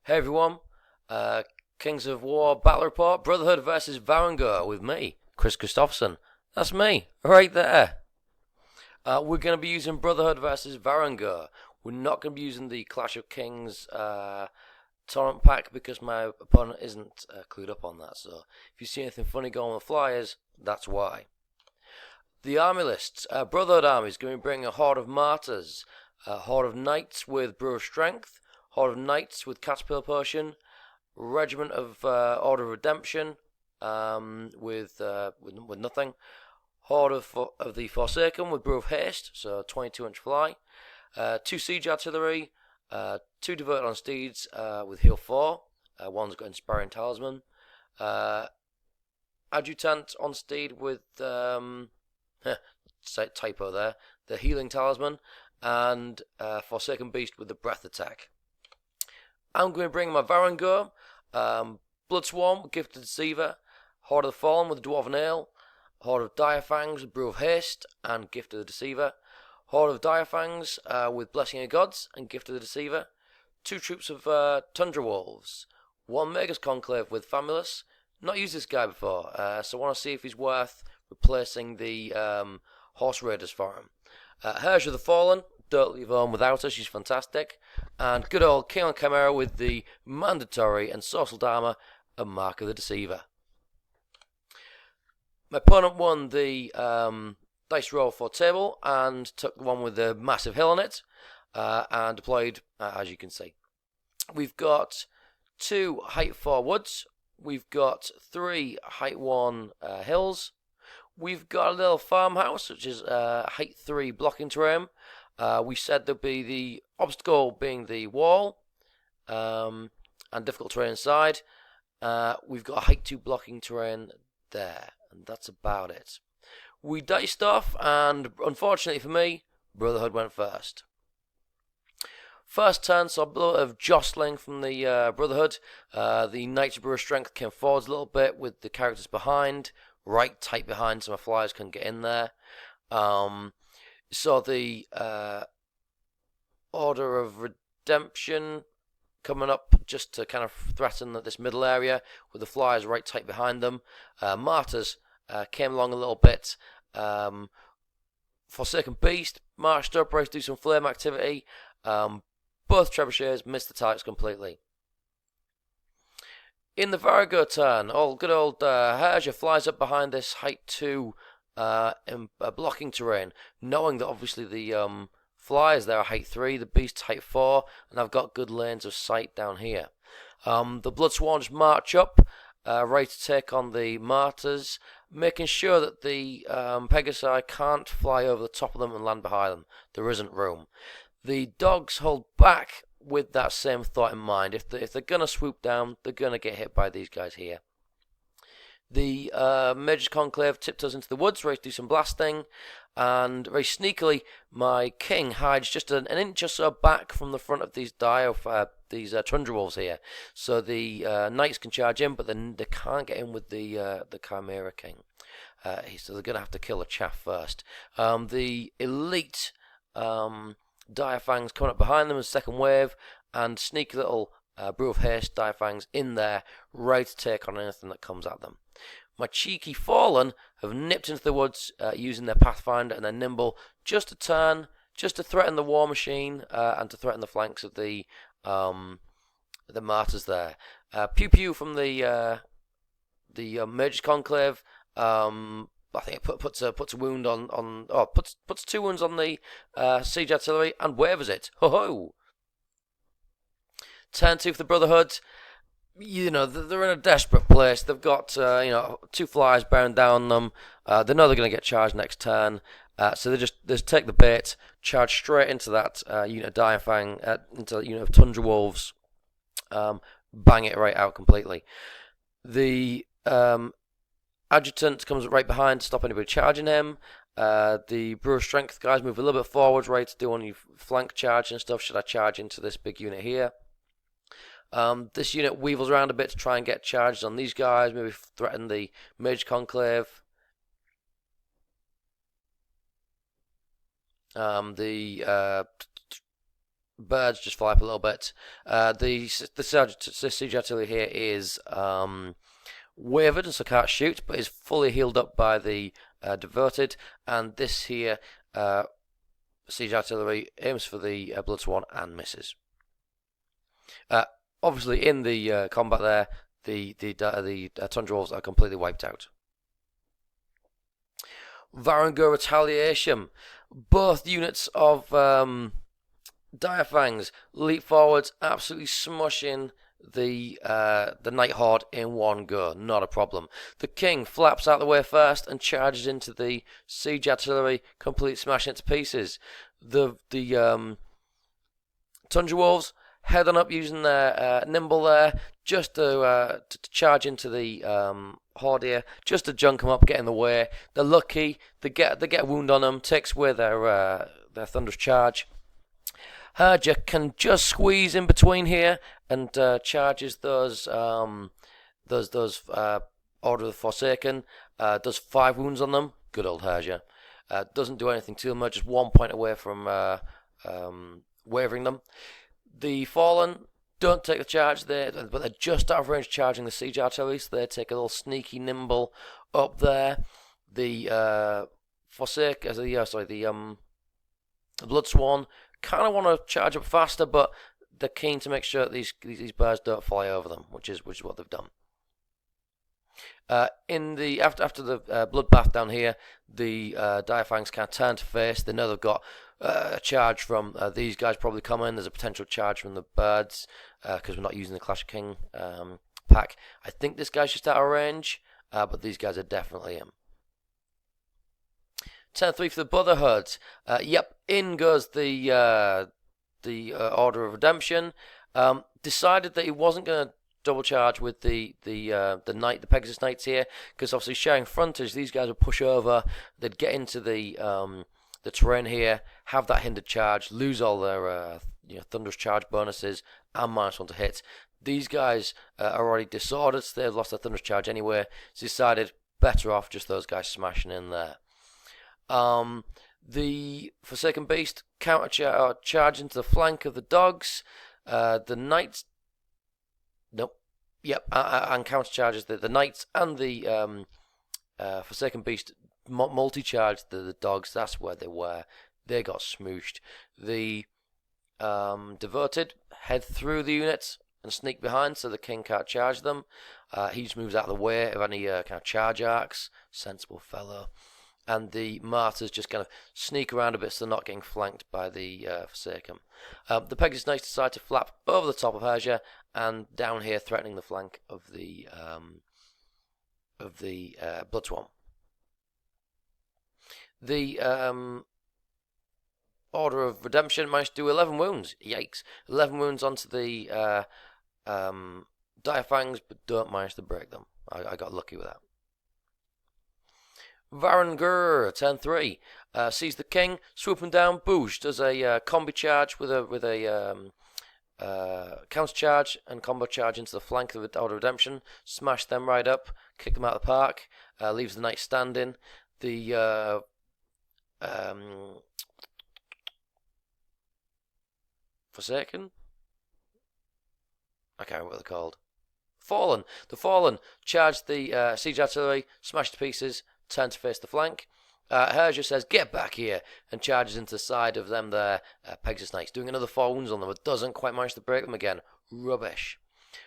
Hey everyone, Kings of War Battle Report, Brotherhood versus Varangur with me, Chris Christopherson. That's me, right there. We're going to be using Brotherhood versus Varangur. We're not going to be using the Clash of Kings tournament pack because my opponent isn't clued up on that. So if you see anything funny going with flyers, that's why. The army lists. Brotherhood army is going to bring a horde of martyrs, a horde of knights with brew of strength, horde of knights with caterpillar potion, regiment of order of redemption with nothing, horde of the forsaken with brew of haste, so 22-inch fly, 2 siege artillery, 2 diverted on steeds with heal 4, one's got inspiring talisman, adjutant on steed with typo there, the healing talisman, and forsaken beast with the breath attack. I'm going to bring my Varangur, Blood Swarm, Gifted Deceiver, Horde of the Fallen with Dwarven Ale, Horde of Direfangs with Brew of Haste and Gift of the Deceiver, Horde of Direfangs with Blessing of Gods and Gift of the Deceiver, 2 troops of Tundra Wolves, 1 Magus Conclave with Famulus. Not used this guy before, so I want to see if he's worth replacing the Horse Raiders for him. Herge of the Fallen, don't leave home without her, she's fantastic. And good old King on Chimera with the mandatory and social Dharma and Mark of the Deceiver. My opponent won the dice roll for table and took the one with the massive hill on it and deployed, as you can see. We've got 2 height 4 woods. We've got 3 height 1 hills. We've got a little farmhouse, which is height 3 blocking terrain. We said there'd be the obstacle being the wall and difficult terrain inside. We've got a height 2 blocking terrain there, and that's about it. We diced off, and unfortunately for me, Brotherhood went first. First turn saw a bit of jostling from the Brotherhood. The Knights of Brewer Strength came forwards a little bit with the characters behind, right tight behind, so my flyers couldn't get in there. Saw the Order of Redemption coming up just to kind of threaten this middle area with the flyers right tight behind them. Martyrs came along a little bit. Forsaken Beast marched up, ready to do some flame activity. Both trebuchets missed the targets completely. In the Varangur turn, good old Herja flies up behind this height 2 blocking terrain, knowing that obviously the flyers there are height 3, the beast's height 4, and I've got good lanes of sight down here. The Blood Swans march up, ready to take on the Martyrs, making sure that the Pegasi can't fly over the top of them and land behind them. There isn't room. The dogs hold back with that same thought in mind. If they're going to swoop down, they're going to get hit by these guys here. The Magus Conclave tiptoes into the woods, ready to do some blasting, and very sneakily, my king hides just an inch or so back from the front of these Tundra Wolves here. So the knights can charge in, but then they can't get in with the Chimera King. So they're going to have to kill a chaff first. The elite Direfangs coming up behind them as second wave, and sneaky little Brew of Haste Direfangs in there, ready to take on anything that comes at them. My cheeky Fallen have nipped into the woods using their Pathfinder and their Nimble just to turn, just to threaten the War Machine and to threaten the flanks of the Martyrs there. Pew Pew from the Magus Conclave. I think it puts a wound puts 2 wounds on the siege artillery and wavers it. Ho ho! Turn 2 for the Brotherhood. You know, they're in a desperate place. They've got 2 flyers bearing down them. They know they're going to get charged next turn, so they just take the bait, charge straight into that unit of Direfang, into that unit of Tundra Wolves, bang it right out completely. The Adjutant comes right behind to stop anybody charging him. The Brewer Strength guys move a little bit forwards, right, to do any flank charge and stuff. Should I charge into this big unit here? This unit weevils around a bit to try and get charges on these guys, maybe threaten the Mage Conclave. The birds just fly up a little bit. The siege artillery here is wavered, so can't shoot, but is fully healed up by the diverted. And this here siege artillery aims for the blood swan and misses. Obviously, in the combat there, the tundra wolves are completely wiped out. Varangur retaliation. Both units of Direfangs leap forwards, absolutely smushing the Night Horde in one go. Not a problem. The King flaps out the way first and charges into the siege artillery, completely smashing it to pieces. The Tundra Wolves head on up using their nimble there, just to charge into the Horde here, just to junk them up, get in the way. They're lucky. They get a wound on them, takes away their thunderous charge. Herja can just squeeze in between here and charges those Order of the Forsaken. Does 5 wounds on them. Good old Herja. Doesn't do anything to them. Just 1 point away from wavering them. The Fallen don't take the charge there, but they're just out of range charging the siege artillery, so they take a little sneaky nimble up there. The Blood Swan kind of want to charge up faster, but they're keen to make sure that these birds don't fly over them, which is what they've done. After the bloodbath down here, the Direfangs can't turn to face. They know they've got a charge from these guys probably coming. There's a potential charge from the birds because we're not using the Clash of King pack. I think this guy's just out of range, but these guys are definitely in. Turn 3 for the Brotherhood. Yep, in goes the Order of Redemption. Decided that he wasn't going to double charge with the Pegasus Knights here, because obviously sharing frontage, these guys would push over. They'd get into the terrain here, have that hindered charge, lose all their thunderous charge bonuses and -1 to hit. These guys are already disordered, so they've lost their thunderous charge anyway. So decided better off just those guys smashing in there. The Forsaken Beast charge into the flank of the dogs. The Knights, nope, yep, and counter charges the Knights and the Forsaken Beast multi-charged the dogs. That's where they were. They got smooshed. The Devoted head through the units and sneak behind, so the King can't charge them. He just moves out of the way of any kind of charge arcs. Sensible fellow. And the Martyrs just kind of sneak around a bit, so they're not getting flanked by the Forsaken. The Pegasus Knights decide to flap over the top of Herja and down here, threatening the flank of the Blood Swan. The Order of Redemption managed to do 11 wounds. Yikes! 11 wounds onto the Direfangs, but don't manage to break them. I got lucky with that. Varangur, turn 3, sees the King swooping down. Boosh does a combi charge with a counter charge and combo charge into the flank of the Order of Redemption. Smash them right up, kick them out of the park. Leaves the Knight standing. The Forsaken? I can't remember what they're called. Fallen. The Fallen charged the siege artillery, smashed to pieces. Turn to face the flank. Herja says, "Get back here," and charges into the side of them there. Pegasus Knights doing another 4 wounds on them, but doesn't quite manage to break them again. Rubbish.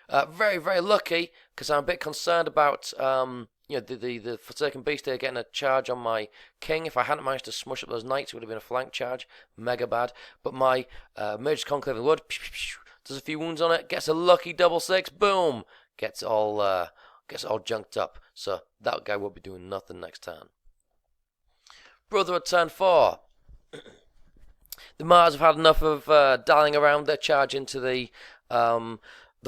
Very, very lucky, because I'm a bit concerned about the Forsaken Beast here getting a charge on my King. If I hadn't managed to smush up those Knights, it would have been a flank charge. Mega bad. But my Mage's Conclave in the Wood does a few wounds on it, gets a lucky double 6, boom! Gets all junked up, so that guy will be doing nothing next turn. Brotherhood turn 4. The Mars have had enough of dallying around. They charge into the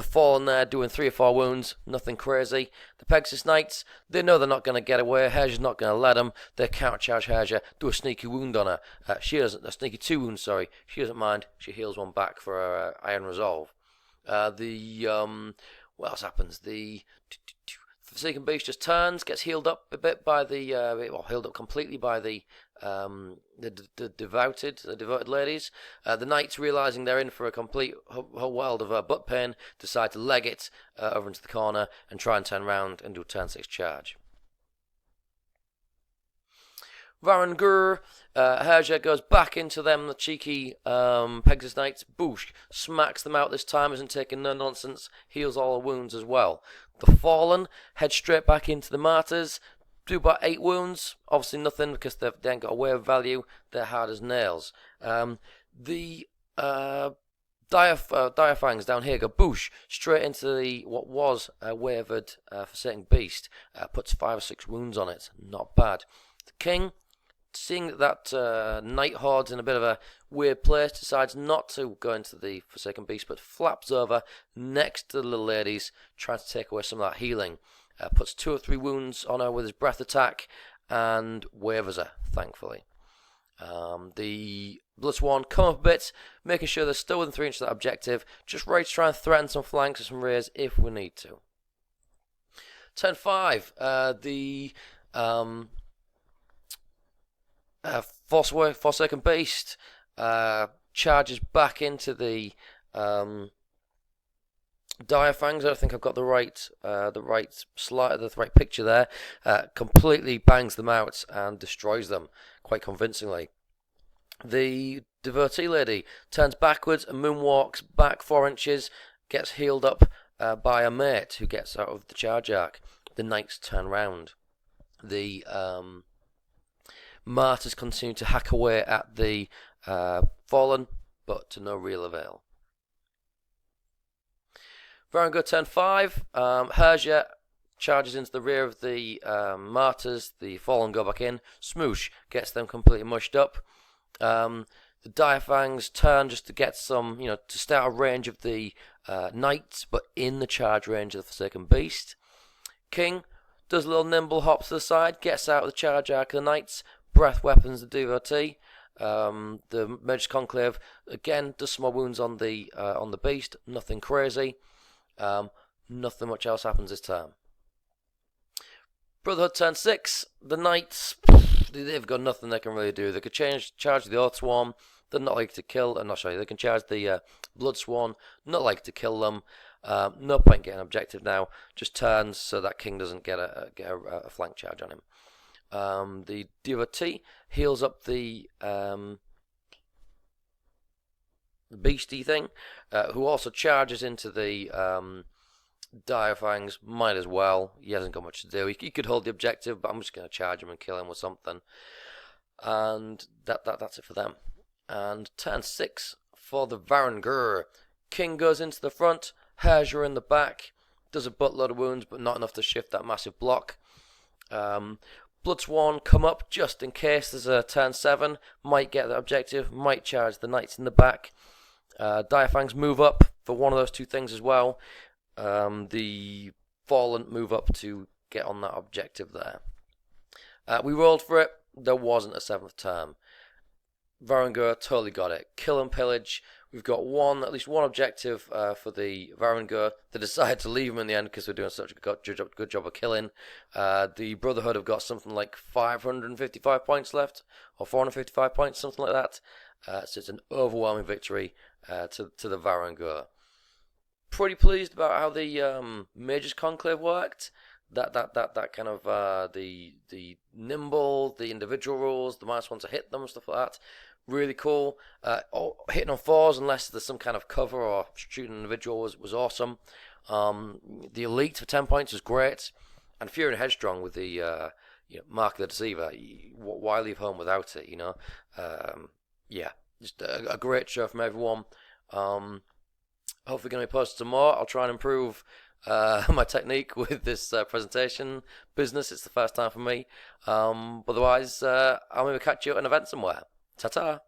Fallen there, doing 3 or 4 wounds, nothing crazy. The Pegasus Knights, they know they're not going to get away. Herja's not going to let them. They counter-charge Herja, do a sneaky wound on her. She doesn't, a sneaky 2 wounds, sorry. She doesn't mind. She heals 1 back for her Iron Resolve. What else happens? The Forsaken Beast just turns, gets healed up a bit by the, healed up completely by the devoted ladies. The knights, realizing they're in for a complete whole world of butt pain, decide to leg it over into the corner and try and turn around and do a turn 6 charge. Varangur, Herja goes back into them, the cheeky Pegasus Knights. Boosh, smacks them out this time, isn't taking no nonsense, heals all the wounds as well. The Fallen head straight back into the Martyrs, do about 8 wounds, obviously nothing because they ain't got a wave value, they're hard as nails. The Direfangs down here go boosh, straight into the what was a wavered Forsaken Beast, puts 5 or 6 wounds on it, not bad. The King, seeing that Night Horde's in a bit of a weird place, decides not to go into the Forsaken Beast, but flaps over next to the little ladies, trying to take away some of that healing. Puts 2 or 3 wounds on her with his breath attack, and wavers her, thankfully. The Bloodsworn come up a bit, making sure they're still within 3 inches of that objective, just ready to try and threaten some flanks or some rears if we need to. Turn 5, the Forsaken Beast charges back into the Direfangs. I don't think I've got the right slide, the right picture there. Completely bangs them out and destroys them quite convincingly. The Devotee lady turns backwards and moonwalks back 4 inches, gets healed up by a mate who gets out of the charge arc. The knights turn round. The Martyrs continue to hack away at the Fallen, but to no real avail. Varangur turn 5. Herja charges into the rear of the Martyrs. The Fallen go back in. Smoosh gets them completely mushed up. The Direfangs turn just to get some, to stay out of range of the Knights, but in the charge range of the Forsaken Beast. King does a little nimble hop to the side, gets out of the charge arc of the Knights. Breath weapons the Devotee. The Mage's Conclave again does some more wounds on the beast. Nothing crazy. Nothing much else happens this turn. Brotherhood turn 6. The Knights, they've got nothing they can really do. They could charge the Oath Swarm. They're not likely to kill. I'm not sure. They can charge the Blood Swarm. Not likely to kill them. No point getting an objective now. Just turns so that King doesn't get a flank charge on him. The Devotee heals up the beastie thing, who also charges into the Direfangs. Might as well. He hasn't got much to do. He could hold the objective, but I'm just going to charge him and kill him with something. And that's it for them. And turn 6 for the Varangur. King goes into the front. Herja in the back. Does a buttload of wounds, but not enough to shift that massive block. Bloodsworn come up just in case there's a turn 7. Might get the objective. Might charge the Knights in the back. Direfangs move up for one of those 2 things as well. The Fallen move up to get on that objective there. We rolled for it. There wasn't a 7th turn. Varangur totally got it. Kill and Pillage. We've got at least one objective for the Varangur. They decided to leave him in the end because we're doing such a good job of killing. The Brotherhood have got something like 555 points left, or 455 points, something like that. So it's an overwhelming victory to the Varangur. Pretty pleased about how the Mage's Conclave worked. That kind of the nimble, the individual rules, the -1 to hit them, stuff like that. Really cool. Hitting on 4s unless there's some kind of cover or shooting an individual was awesome. The Elite for 10 points was great. And Fury and Headstrong with the Mark of the Deceiver. Why leave home without it, Yeah, just a great show from everyone. Hopefully going to be posted some more. I'll try and improve my technique with this presentation business. It's the first time for me. Otherwise, I'll maybe catch you at an event somewhere. Ta-ta!